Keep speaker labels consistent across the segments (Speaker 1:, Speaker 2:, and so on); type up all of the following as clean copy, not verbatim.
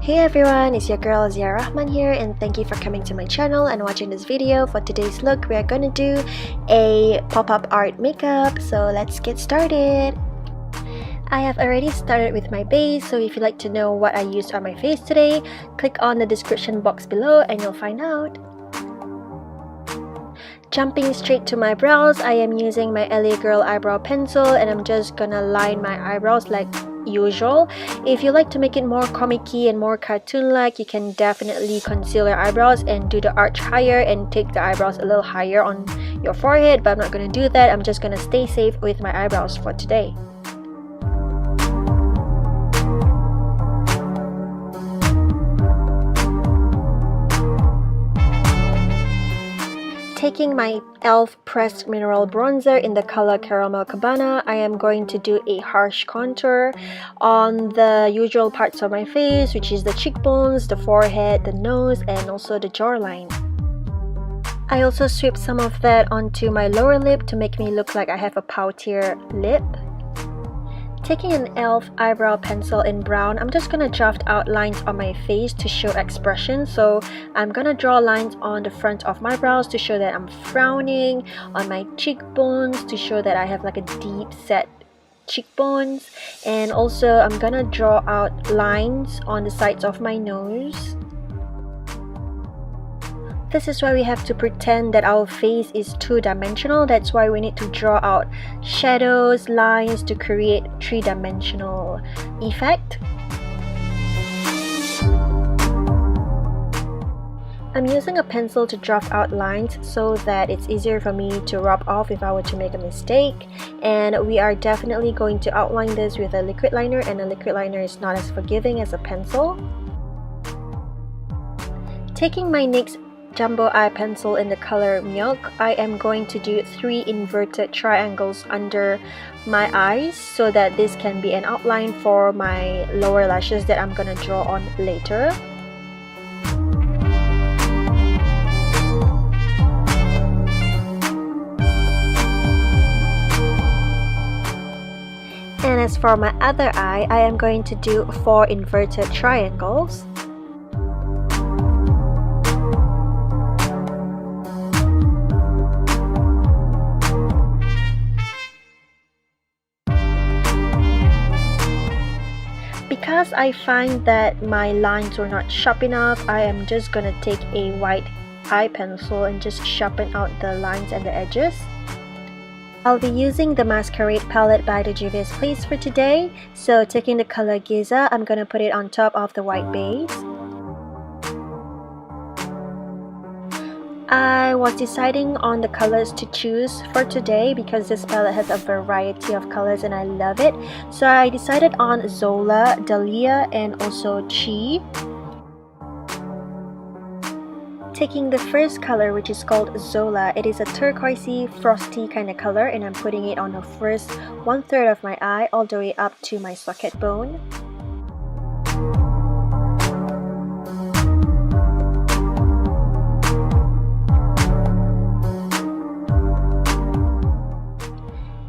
Speaker 1: Hey everyone, it's your girl Zia Rahman here, and thank you for coming to my channel and watching this video. For today's look, we are gonna do a pop-up art makeup, so let's get started. I have already started with my base, so if you'd like to know what I used on my face today, click on the description box below and you'll find out. Jumping straight to my brows, I am using my LA Girl eyebrow pencil and I'm just gonna line my eyebrows like usual. If you like to make it more comic-y and more cartoon-like, you can definitely conceal your eyebrows and do the arch higher and take the eyebrows a little higher on your forehead, but I'm not gonna do that. I'm just gonna stay safe with my eyebrows for today. Taking my e.l.f. pressed mineral bronzer in the color Caramel Cabana, I am going to do a harsh contour on the usual parts of my face, which is the cheekbones, the forehead, the nose, and also the jawline. I also sweep some of that onto my lower lip to make me look like I have a poutier lip. Taking an e.l.f. eyebrow pencil in brown, I'm just gonna draft out lines on my face to show expression. So I'm gonna draw lines on the front of my brows to show that I'm frowning, on my cheekbones to show that I have like a deep set cheekbones, and also I'm gonna draw out lines on the sides of my nose. This is why we have to pretend that our face is two-dimensional. That's why we need to draw out shadows, lines to create three-dimensional effect. I'm using a pencil to draft out lines so that it's easier for me to rub off if I were to make a mistake. And we are definitely going to outline this with a liquid liner, and a liquid liner is not as forgiving as a pencil. Taking my NYX Jumbo Eye Pencil in the color Milk, I am going to do 3 inverted triangles under my eyes so that this can be an outline for my lower lashes that I'm gonna draw on later. And as for my other eye, I am going to do 4 inverted triangles. Because I find that my lines were not sharp enough, I am just gonna take a white eye pencil and just sharpen out the lines and the edges. I'll be using the Masquerade palette by the Juvia's Place for today. So taking the color Giza, I'm gonna put it on top of the white base. I was deciding on the colors to choose for today because this palette has a variety of colors and I love it. So I decided on Zola, Dahlia, and also Chi. Taking the first color, which is called Zola, it is a turquoisey, frosty kind of color, and I'm putting it on the first 1/3 of my eye all the way up to my socket bone.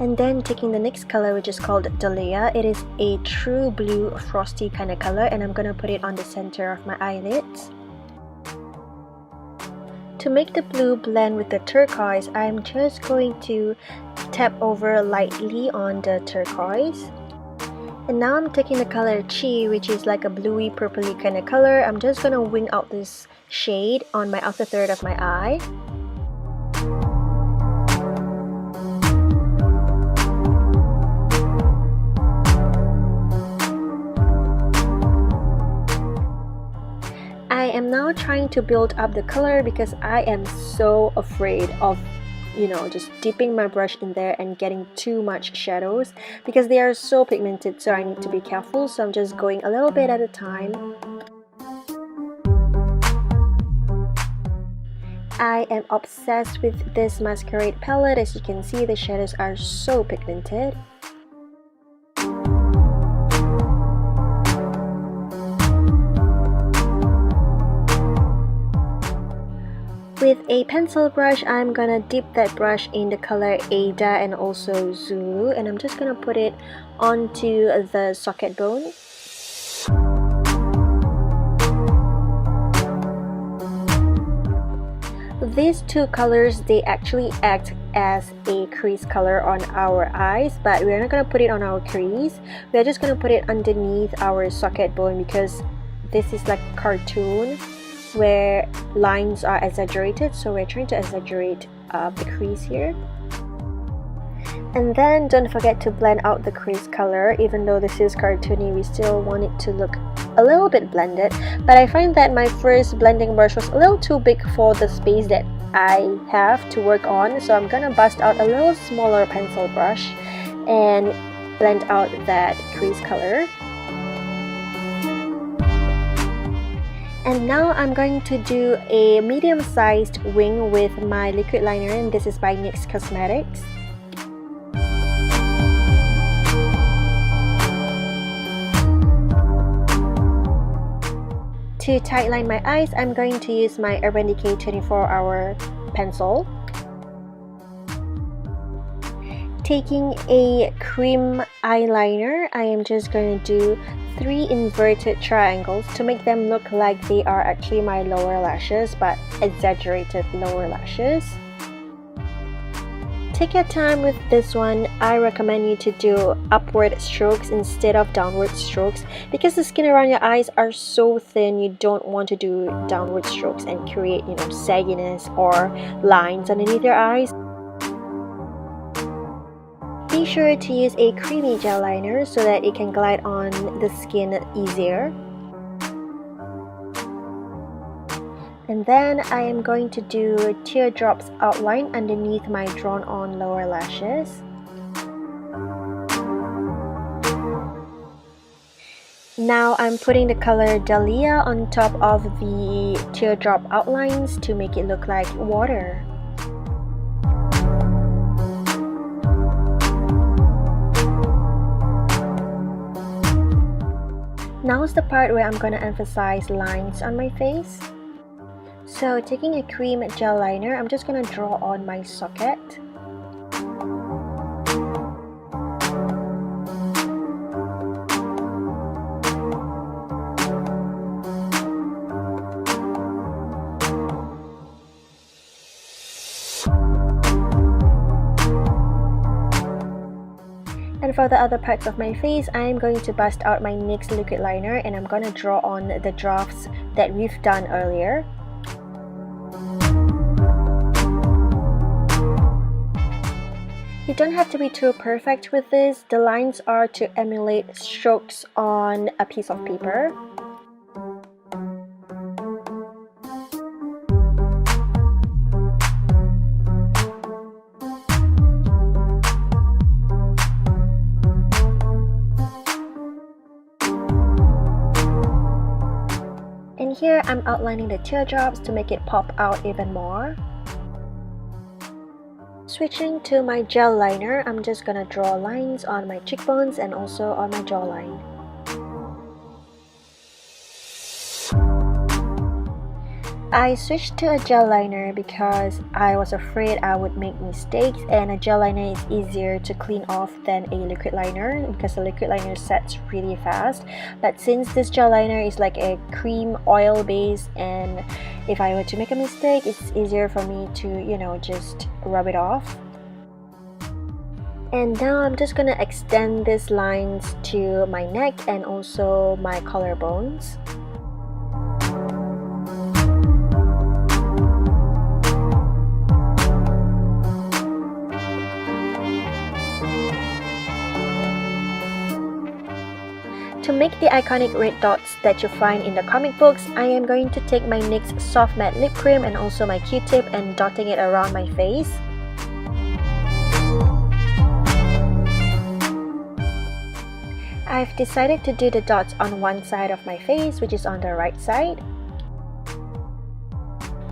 Speaker 1: And then taking the next color, which is called Dahlia, it is a true blue frosty kind of color, and I'm gonna put it on the center of my eyelids. To make the blue blend with the turquoise, I'm just going to tap over lightly on the turquoise. And now I'm taking the color Chi, which is like a bluey purpley kind of color. I'm just gonna wing out this shade on my outer third of my eye. I am now trying to build up the color because I am so afraid of, just dipping my brush in there and getting too much shadows because they are so pigmented, so I need to be careful. So I'm just going a little bit at a time. I am obsessed with this Masquerade palette. As you can see, the shadows are so pigmented. With a pencil brush, I'm gonna dip that brush in the color Ada and also Zulu, and I'm just gonna put it onto the socket bone. these two colors, they actually act as a crease color on our eyes, but we're not going to put it on our crease. We're just going to put it underneath our socket bone, because this is like cartoon where lines are exaggerated, so we're trying to exaggerate the crease here. And then don't forget to blend out the crease color. Even though this is cartoony, we still want it to look a little bit blended, but I find that my first blending brush was a little too big for the space that I have to work on, so I'm gonna bust out a little smaller pencil brush and blend out that crease color. And now I'm going to do a medium-sized wing with my liquid liner, and this is by NYX Cosmetics. To tightline my eyes, I'm going to use my Urban Decay 24-hour pencil. Taking a cream eyeliner, I am just going to do 3 inverted triangles to make them look like they are actually my lower lashes, but exaggerated lower lashes. Take your time with this one. I recommend you to do upward strokes instead of downward strokes, because the skin around your eyes are so thin. You don't want to do downward strokes and create, sagginess or lines underneath your eyes. Be sure to use a creamy gel liner so that it can glide on the skin easier. And then I am going to do teardrops outline underneath my drawn on lower lashes. Now I'm putting the color Dahlia on top of the teardrop outlines to make it look like water. Now's the part where I'm going to emphasize lines on my face. So taking a cream gel liner, I'm just going to draw on my socket. And for the other parts of my face, I am going to bust out my NYX liquid liner, and I'm going to draw on the drafts that we've done earlier. You don't have to be too perfect with this. The lines are to emulate strokes on a piece of paper. And here I'm outlining the teardrops to make it pop out even more. Switching to my gel liner, I'm just gonna draw lines on my cheekbones and also on my jawline. I switched to a gel liner because I was afraid I would make mistakes, and a gel liner is easier to clean off than a liquid liner because the liquid liner sets really fast. But since this gel liner is like a cream oil base, and if I were to make a mistake, it's easier for me to, just rub it off. And now I'm just gonna extend these lines to my neck and also my collarbones. To make the iconic red dots that you find in the comic books, I am going to take my NYX Soft Matte Lip Cream and also my Q-tip and dotting it around my face. I've decided to do the dots on one side of my face, which is on the right side.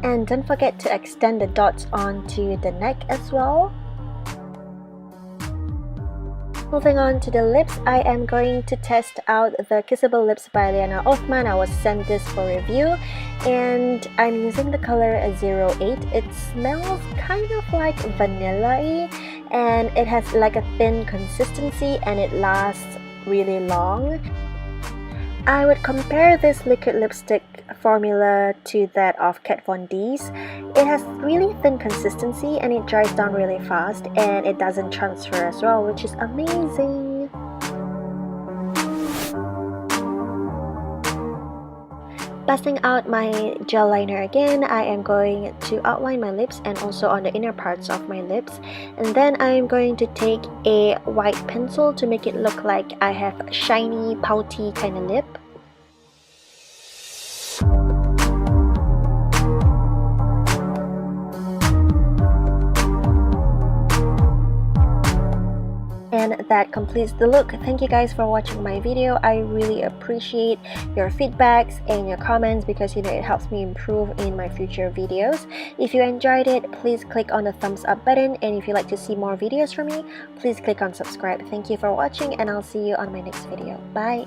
Speaker 1: And don't forget to extend the dots onto the neck as well. Moving on to the lips, I am going to test out the Kissable lips by Liana Othman. I was sent this for review, and I'm using the color 08. It smells kind of like vanilla-y, and it has like a thin consistency, and it lasts really long. I would compare this liquid lipstick formula to that of Kat Von D's. It has really thin consistency and it dries down really fast and it doesn't transfer as well, which is amazing. Busting out my gel liner again, I am going to outline my lips and also on the inner parts of my lips. And then I am going to take a white pencil to make it look like I have a shiny, pouty kind of lip. And that completes the look. Thank you guys for watching my video. I really appreciate your feedbacks and your comments because you know it helps me improve in my future videos. If you enjoyed it, please click on the thumbs up button, and if you'd like to see more videos from me, please click on subscribe. Thank you for watching and I'll see you on my next video. Bye!